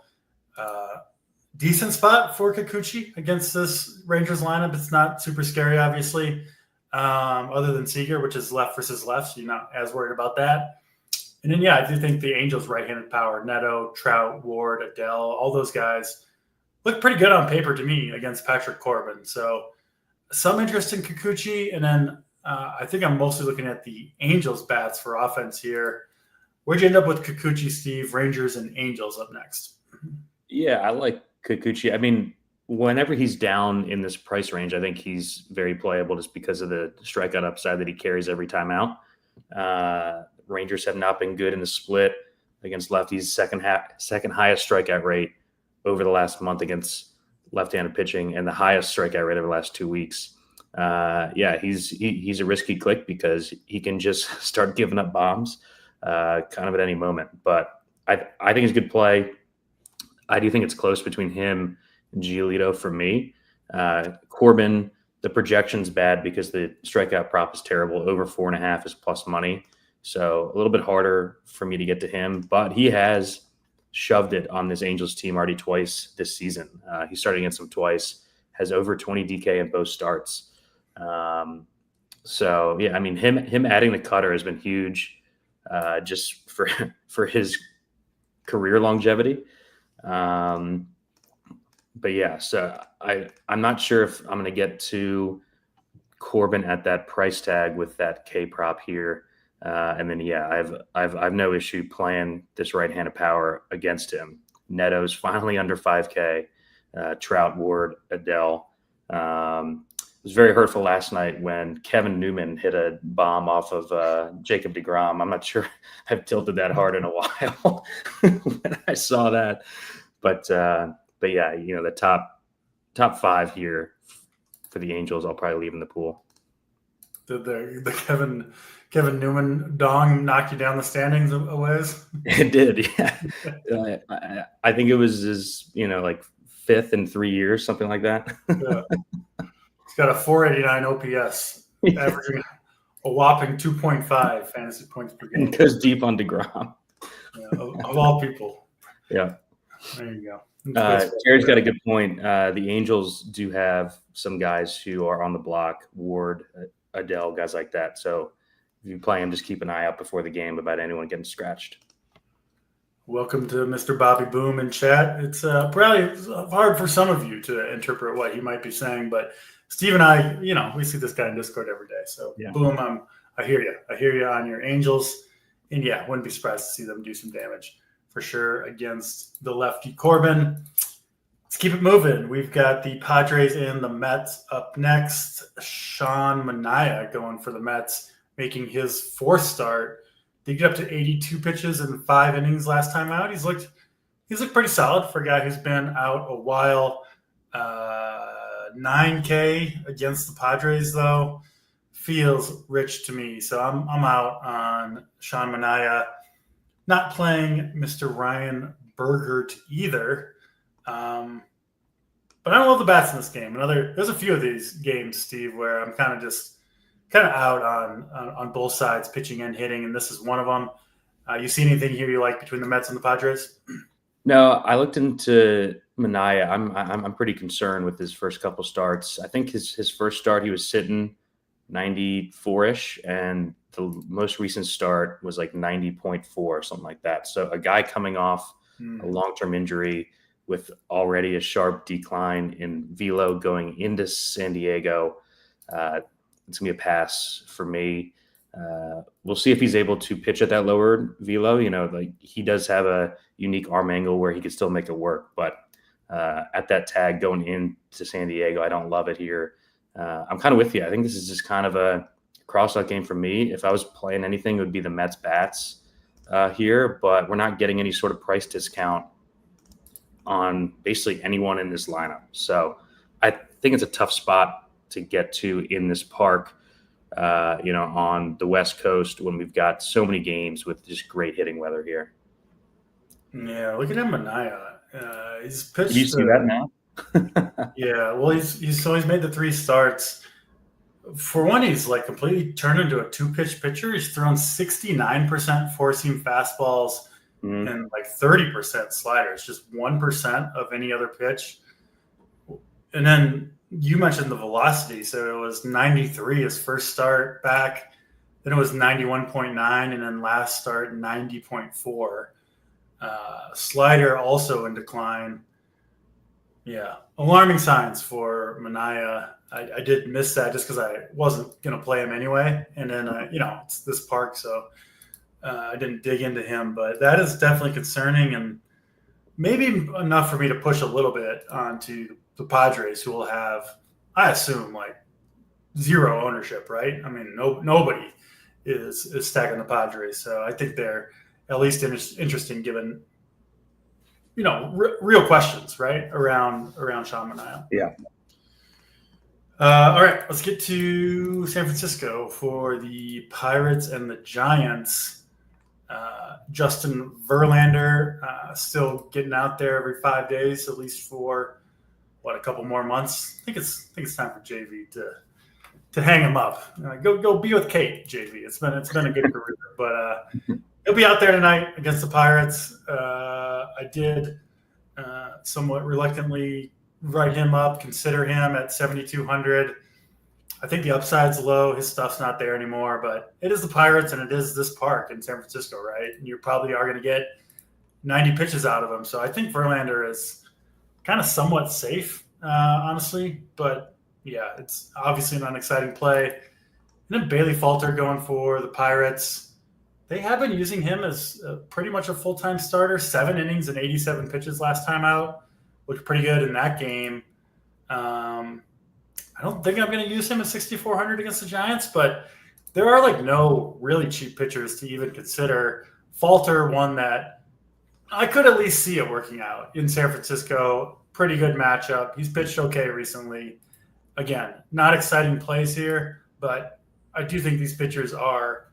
Decent spot for Kikuchi against this Rangers lineup. It's not super scary, obviously, other than Seager, which is left versus left, so you're not as worried about that. And then, yeah, I do think the Angels' right-handed power, Neto, Trout, Ward, Adele, all those guys look pretty good on paper to me against Patrick Corbin. So some interest in Kikuchi, and then I think I'm mostly looking at the Angels' bats for offense here. Where'd you end up with Kikuchi, Steve? Rangers and Angels up next. Yeah, I like Kikuchi. I mean, whenever he's down in this price range, I think he's very playable just because of the strikeout upside that he carries every time out. Rangers have not been good in the split against lefties. Second highest strikeout rate over the last month against left-handed pitching, and the highest strikeout rate over the last 2 weeks. He's a risky click because he can just start giving up bombs kind of at any moment. But I think it's a good play. I do think it's close between him and Giolito for me. Corbin, the projection's bad because the strikeout prop is terrible. Over 4.5 is plus money. So a little bit harder for me to get to him, but he has shoved it on this Angels team already twice this season. He started against them twice, has over 20 DK in both starts. So yeah, I mean, him adding the cutter has been huge, just for his career longevity. But yeah, so I'm not sure if I'm going to get to Corbin at that price tag with that K prop here. And then, yeah, I've no issue playing this right-handed power against him. Neto's finally under 5K. Trout, Ward, Adele. It was very hurtful last night when Kevin Newman hit a bomb off of Jacob deGrom. I'm not sure I've tilted that hard in a while when I saw that. But yeah, you know, the top five here for the Angels, I'll probably leave in the pool. Did the Kevin Newman dong knock you down the standings a ways? It did, yeah. I think it was his, like 5th in 3 years, something like that. Yeah. He's got a 489 OPS, averaging a whopping 2.5 fantasy points per game. It goes deep on DeGrom. Yeah, of all people. Yeah. There you go. Jared's got a good point. The Angels do have some guys who are on the block, Ward, Adele, guys like that. So if you play him, just keep an eye out before the game about anyone getting scratched. Welcome to Mr. Bobby Boom in chat. It's probably hard for some of you to interpret what he might be saying, but Steve and I, we see this guy in Discord every day. So yeah. Boom, I hear you. I hear you on your Angels. And yeah, wouldn't be surprised to see them do some damage for sure against the lefty Corbin. Let's keep it moving. We've got the Padres and the Mets up next. Sean Manaea going for the Mets, making his 4th start. They get up to 82 pitches in 5 innings last time out. He's looked pretty solid for a guy who's been out a while. 9K against the Padres, though, feels rich to me. So I'm out on Sean Manaea. Not playing Mr. Ryan Bergert either. But I don't love the bats in this game. There's a few of these games, Steve, where I'm kind of out on both sides, pitching and hitting, and this is one of them. You see anything here you like between the Mets and the Padres? No, I looked into Manaea. I'm pretty concerned with his first couple starts. I think his first start he was sitting 94-ish, and the most recent start was like 90.4 or something like that. So a guy coming off a long-term injury with already a sharp decline in velo going into San Diego, it's going to be a pass for me. We'll see if he's able to pitch at that lower velo. He does have a unique arm angle where he could still make it work. But at that tag going into San Diego, I don't love it here. I'm kind of with you. I think this is just kind of a cross-out game for me. If I was playing anything, it would be the Mets bats here. But we're not getting any sort of price discount on basically anyone in this lineup. So I think it's a tough spot to get to in this park, on the West Coast when we've got so many games with just great hitting weather here. Yeah, look at him, Manaea. He's pitched. Did you see that now? Yeah, well, he's made the 3 starts. For one, he's like completely turned into a 2-pitch pitcher. He's thrown 69% four-seam fastballs and like 30% sliders, just 1% of any other pitch. And then you mentioned the velocity. So it was 93 his first start back. Then it was 91.9, and then last start 90.4. Slider also in decline. Yeah, alarming signs for Manaea. I did miss that just because I wasn't going to play him anyway. And then, it's this park, so I didn't dig into him. But that is definitely concerning, and maybe enough for me to push a little bit onto the Padres, who will have, I assume, like 0 ownership, right? I mean, nobody is stacking the Padres. So I think they're at least interesting given, real questions, right, around Sean Manaea. Yeah. All right, let's get to San Francisco for the Pirates and the Giants. Justin Verlander still getting out there every 5 days, at least for a couple more months. I think it's time for JV to hang him up. Go be with Kate, JV. It's been a good career, but he'll be out there tonight against the Pirates. I did somewhat reluctantly write him up, consider him at 7,200. I think the upside's low. His stuff's not there anymore, but it is the Pirates and it is this park in San Francisco, right? And you probably are going to get 90 pitches out of him. So I think Verlander is kind of somewhat safe, honestly. But yeah, it's obviously an unexciting play. And then Bailey Falter going for the Pirates. They have been using him as pretty much a full-time starter, 7 innings and 87 pitches last time out. Looked pretty good in that game. I don't think I'm going to use him at 6,400 against the Giants, but there are like no really cheap pitchers to even consider. Falter, one that I could at least see it working out in San Francisco. Pretty good matchup. He's pitched okay recently. Again, not exciting plays here, but I do think these pitchers are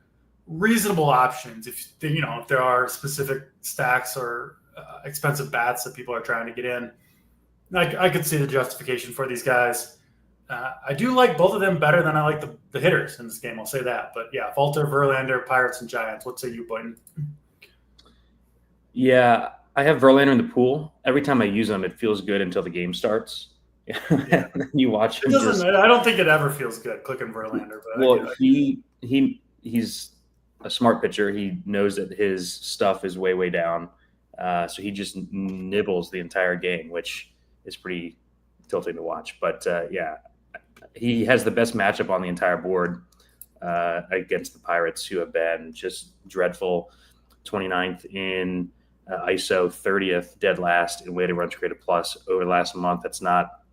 reasonable options if there are specific stacks or expensive bats that people are trying to get in. I could see the justification for these guys. I do like both of them better than I like the hitters in this game. I'll say that. But yeah, Falter, Verlander, Pirates, and Giants. What say you, Boynton? Yeah, I have Verlander in the pool. Every time I use him, it feels good until the game starts. Yeah. You watch him. I don't think it ever feels good clicking Verlander. But well, he's a smart pitcher. He knows that his stuff is way, way down. So he just nibbles the entire game, which is pretty tilting to watch. But he has the best matchup on the entire board against the Pirates, who have been just dreadful. 29th in ISO, 30th dead last in weighted runs created plus over the last month. That's not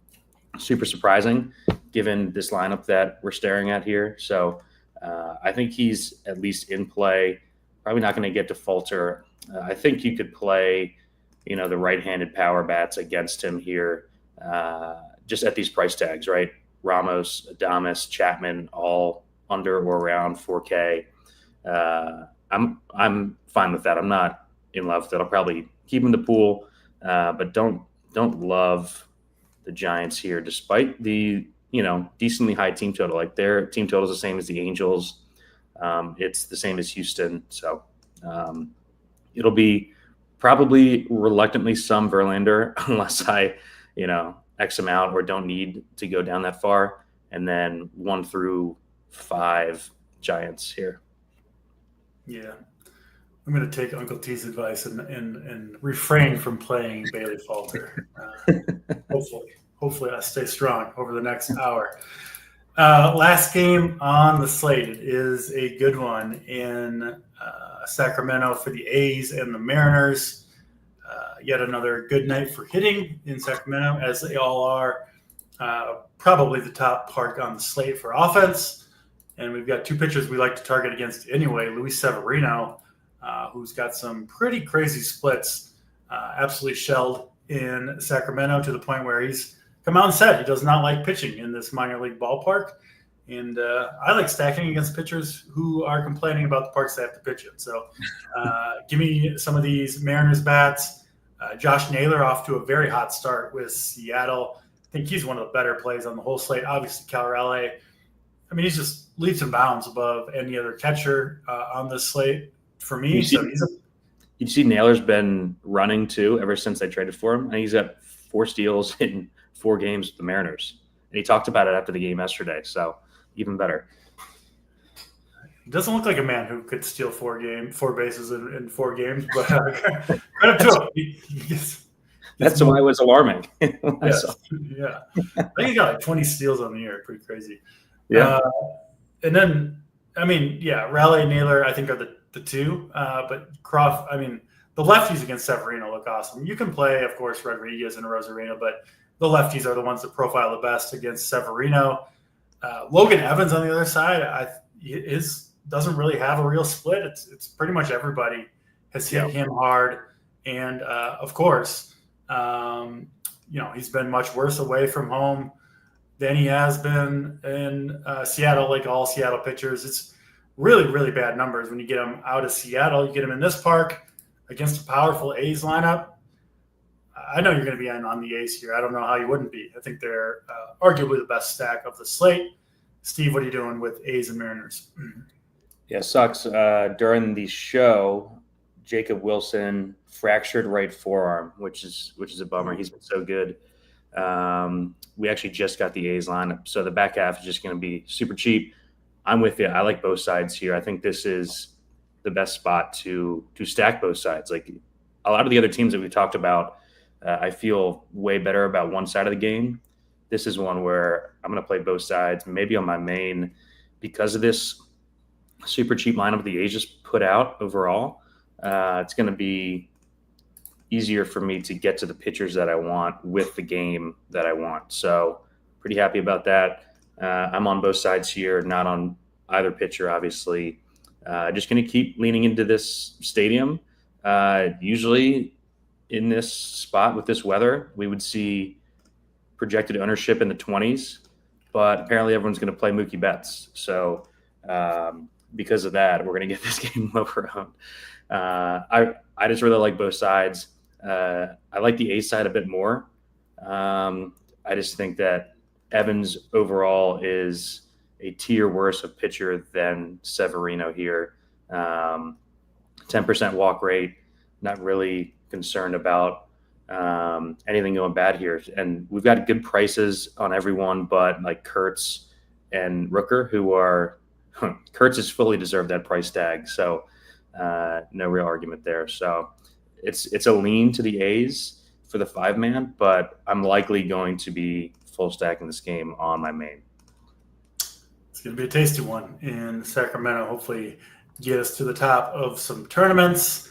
super surprising given this lineup that we're staring at here. So I think he's at least in play. Probably not going to get to Falter. I think you could play, the right-handed power bats against him here, just at these price tags, right? Ramos, Adames, Chapman, all under or around 4K. I'm fine with that. I'm not in love with it. I'll probably keep him in the pool, but don't love the Giants here, despite the decently high team total. Like their team total is the same as the Angels. It's the same as Houston. So it'll be probably reluctantly some Verlander unless I, X him out or don't need to go down that far. And then 1 through 5 Giants here. Yeah. I'm going to take Uncle T's advice and refrain from playing Bailey Falter. Hopefully I stay strong over the next hour. Last game on the slate is a good one in Sacramento for the A's and the Mariners. Yet another good night for hitting in Sacramento, as they all are. Probably the top park on the slate for offense. And we've got 2 pitchers we like to target against anyway. Luis Severino, who's got some pretty crazy splits, absolutely shelled in Sacramento to the point where he's come out and said he does not like pitching in this minor league ballpark. And I like stacking against pitchers who are complaining about the parks they have to pitch in. So give me some of these Mariners bats. Josh Naylor off to a very hot start with Seattle. I think he's one of the better plays on the whole slate. Obviously, Camporeale. I mean, he's just leaps and bounds above any other catcher on this slate for me. You see Naylor's been running too ever since they traded for him. And he's got 4 steals in 4 games with the Mariners. And he talked about it after the game yesterday. So even better. He doesn't look like a man who could steal 4 bases in 4 games, but credit to him. That's why it was alarming. Yeah. I think he got like 20 steals on the year. Pretty crazy. Yeah. And then, Raleigh and Naylor, I think, are the 2. But Croft, the lefties against Severino look awesome. You can play, of course, Rodriguez and Rosarino, but the lefties are the ones that profile the best against Severino. Logan Evans on the other side, doesn't really have a real split. It's pretty much everybody has hit him hard, and of course, he's been much worse away from home than he has been in Seattle. Like all Seattle pitchers, it's really, really bad numbers when you get him out of Seattle. You get him in this park against a powerful A's lineup. I know you're going to be on the A's here. I don't know how you wouldn't be. I think they're arguably the best stack of the slate. Steve, what are you doing with A's and Mariners? Yeah, sucks. During the show, Jacob Wilson fractured right forearm, which is a bummer. He's been so good. We actually just got the A's lineup, so the back half is just going to be super cheap. I'm with you. I like both sides here. I think this is the best spot to stack both sides. Like a lot of the other teams that we talked about, I feel way better about one side of the game. This is one where I'm going to play both sides, maybe on my main, because of this super cheap lineup the A's just put out overall. It's going to be easier for me to get to the pitchers that I want with the game that I want. So pretty happy about that. I'm on both sides here, not on either pitcher, obviously. Just going to keep leaning into this stadium. Usually in this spot with this weather, we would see projected ownership in the 20s, but apparently everyone's going to play Mookie Betts. So because of that, we're going to get this game lower owned. I just really like both sides. I like the A's side a bit more. I just think that Evans overall is a tier worse of pitcher than Severino here. 10% walk rate, not really concerned about anything going bad here. And we've got good prices on everyone but like Kurtz and Rooker, who are Kurtz has fully deserved that price tag. So no real argument there. So it's a lean to the A's for the 5-man, but I'm likely going to be full stacking this game on my main. It's going to be a tasty one in Sacramento. Hopefully get us to the top of some tournaments.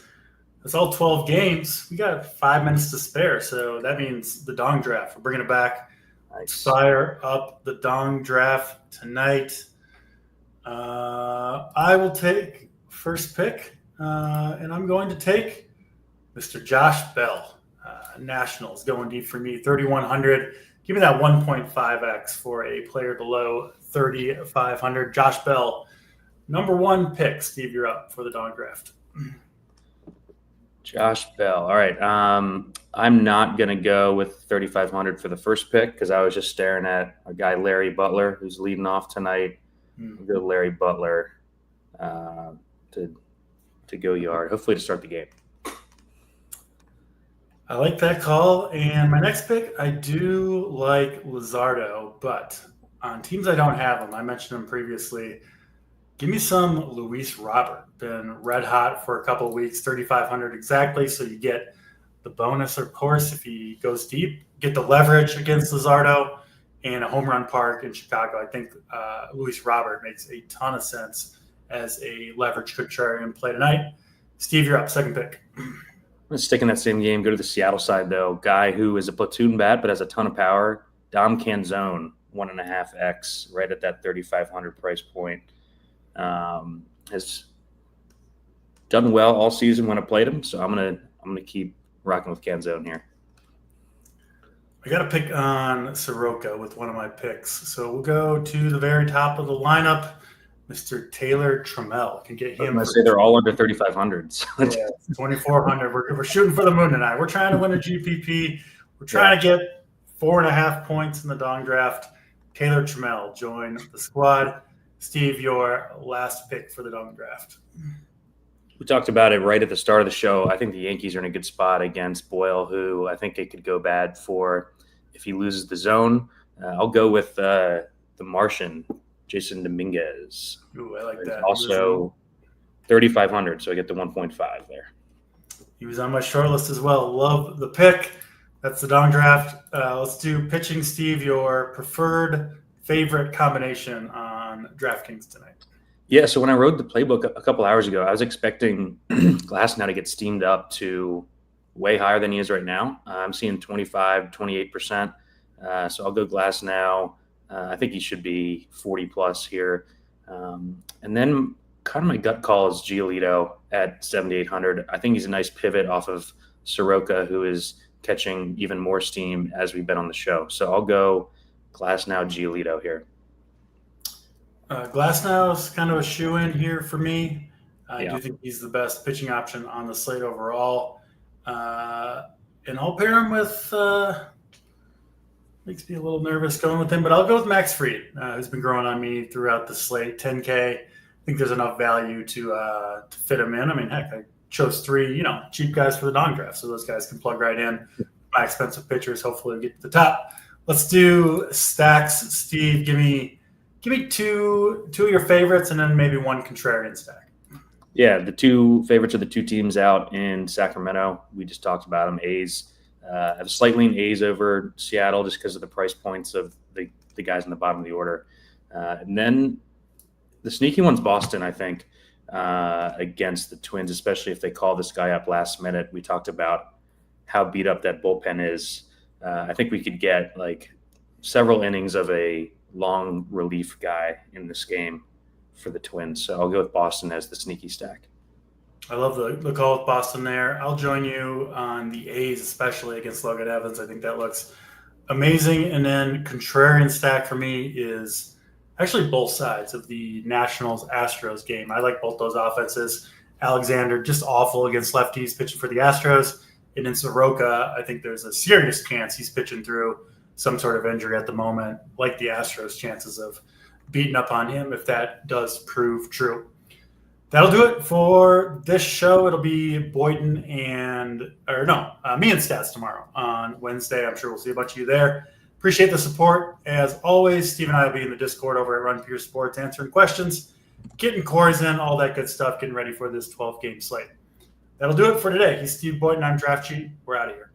It's all 12 games. We got 5 minutes to spare, so that means the Dong Draft. We're bringing it back. Nice. Fire up the Dong Draft tonight. I will take first pick, and I'm going to take Mr. Josh Bell. Nationals going deep for me, 3,100. Give me that 1.5x for a player below 3,500. Josh Bell, number 1 pick. Steve, you're up for the Dong Draft. Josh Bell. All right. I'm not going to go with 3,500 for the first pick because I was just staring at a guy, Larry Butler, who's leading off tonight. Good Larry Butler to go yard, hopefully to start the game. I like that call. And my next pick, I do like Luzardo, but on teams I don't have him, I mentioned him previously. Give me some Luis Robert. Been red hot for a couple of weeks, 3,500 exactly. So you get the bonus, of course, if he goes deep. Get the leverage against Luzardo and a home run park in Chicago. I think Luis Robert makes a ton of sense as a leverage contrarian play tonight. Steve, you're up. Second pick. I'm going to stick in that same game. Go to the Seattle side, though. Guy who is a platoon bat but has a ton of power. Dom Canzone, 1.5x, right at that 3,500 price point. Has done well all season when I played him, so I'm gonna keep rocking with Canzone here. I got to pick on Soroka with one of my picks. So we'll go to the very top of the lineup. Mr. Taylor Trammell can get him. I say they're all under 3,500. So yeah, 2,400. We're shooting for the moon tonight. We're trying to win a GPP. We're trying to get 4.5 points in the dong draft. Taylor Trammell, join the squad. Steve, your last pick for the dong draft. We talked about it right at the start of the show. I think the Yankees are in a good spot against Boyle, who I think it could go bad for if he loses the zone. I'll go with the Martian, Jason Dominguez. Ooh, I like that. Also 3,500, so I get the 1.5 there. He was on my short list as well. Love the pick. That's the dong draft. Let's do pitching, Steve, your preferred favorite combination on DraftKings tonight. Yeah, so when I wrote the playbook a couple hours ago, I was expecting Glasnow to get steamed up to way higher than he is right now. I'm seeing 25, 28%. So I'll go Glasnow. I think he should be 40 plus here. And then kind of my gut call is Giolito at 7,800. I think he's a nice pivot off of Soroka, who is catching even more steam as we've been on the show. So I'll go Glasnow, Giolito here. Glasnow is kind of a shoe-in here for me. I do think he's the best pitching option on the slate overall. And I'll pair him with makes me a little nervous going with him, but I'll go with Max Fried, who's been growing on me throughout the slate. 10K. I think there's enough value to fit him in. I mean, heck, I chose 3, cheap guys for the dong draft, so those guys can plug right in. My expensive pitchers, hopefully, get to the top. Let's do stacks. Steve, give me two of your favorites, and then maybe one contrarian stack. Yeah, the 2 favorites are the 2 teams out in Sacramento. We just talked about them. A's. I have a slight lean A's over Seattle just because of the price points of the guys in the bottom of the order. And then the sneaky one's Boston, I think, against the Twins, especially if they call this guy up last minute. We talked about how beat up that bullpen is. I think we could get like several innings of a long relief guy in this game for the Twins. So I'll go with Boston as the sneaky stack. I love the call with Boston there. I'll join you on the A's, especially against Logan Evans. I think that looks amazing. And then contrarian stack for me is actually both sides of the Nationals-Astros game. I like both those offenses. Alexander, just awful against lefties pitching for the Astros. And in Soroka, I think there's a serious chance he's pitching through some sort of injury at the moment, like the Astros' chances of beating up on him if that does prove true. That'll do it for this show. It'll be Boyden me and Stats tomorrow on Wednesday. I'm sure we'll see a bunch of you there. Appreciate the support. As always, Steve and I will be in the Discord over at Run Pure Sports answering questions, getting cores in, all that good stuff, getting ready for this 12-game slate. That'll do it for today. He's Steve Boyden. I'm Draft Cheat. We're out of here.